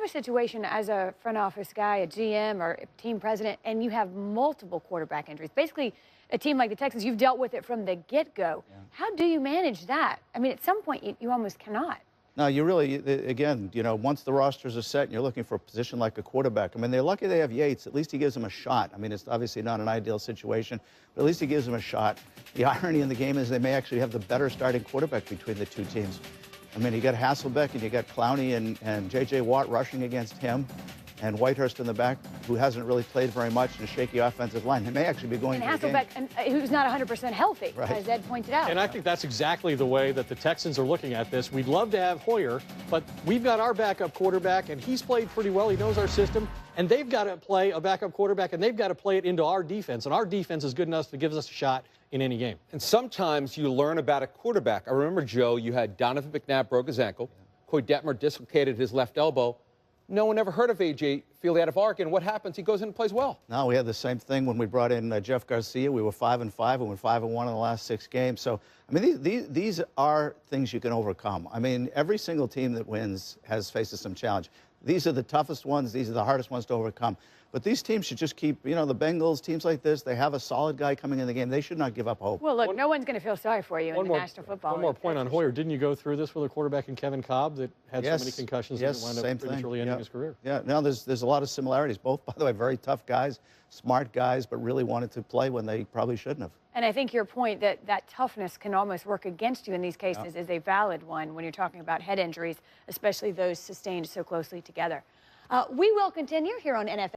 have a situation as a front office guy, a GM or a team president, and you have multiple quarterback injuries, basically a team like the Texans, you've dealt with it from the get-go. Yeah. How do you manage that? I mean, at some point, you almost cannot. No, you really, again, once the rosters are set and you're looking for a position like a quarterback, I mean, they're lucky they have Yates. At least he gives them a shot. I mean, it's obviously not an ideal situation, but at least he gives them a shot. The irony in the game is they may actually have the better starting quarterback between the two teams. I mean, you got Hasselbeck and you got Clowney and J.J. Watt rushing against him, and Whitehurst in the back, who hasn't really played very much in a shaky offensive line. He may actually be going and to Hasselbeck, who's not 100% healthy, right, as Ed pointed out. And I think that's exactly the way that the Texans are looking at this. We'd love to have Hoyer, but we've got our backup quarterback, and he's played pretty well. He knows our system, and they've got to play a backup quarterback, and they've got to play it into our defense, and our defense is good enough to give us a shot in any game. And sometimes you learn about a quarterback. I remember, Joe, you had Donovan McNabb broke his ankle. Coy Detmer dislocated his left elbow. No one ever heard of A.J. Feely out of Oregon. What happens? He goes in and plays well. No, we had the same thing when we brought in Jeff Garcia. We were 5-5, and we're 5-1 in the last 6 games. So, I mean, these are things you can overcome. I mean, every single team that wins faces some challenge. These are the toughest ones. These are the hardest ones to overcome. But these teams should just keep, the Bengals, teams like this, they have a solid guy coming in the game. They should not give up hope. Well, look, no one's going to feel sorry for you in the National Football League. One more point on Hoyer. Didn't you go through this with a quarterback in Kevin Cobb that had so many concussions and wound up prematurely ending his career? Yeah, no, there's a lot of similarities. Both, by the way, very tough guys, smart guys, but really wanted to play when they probably shouldn't have. And I think your point that toughness can almost work against you in these cases is a valid one when you're talking about head injuries, especially those sustained so closely together. We will continue here on NFL.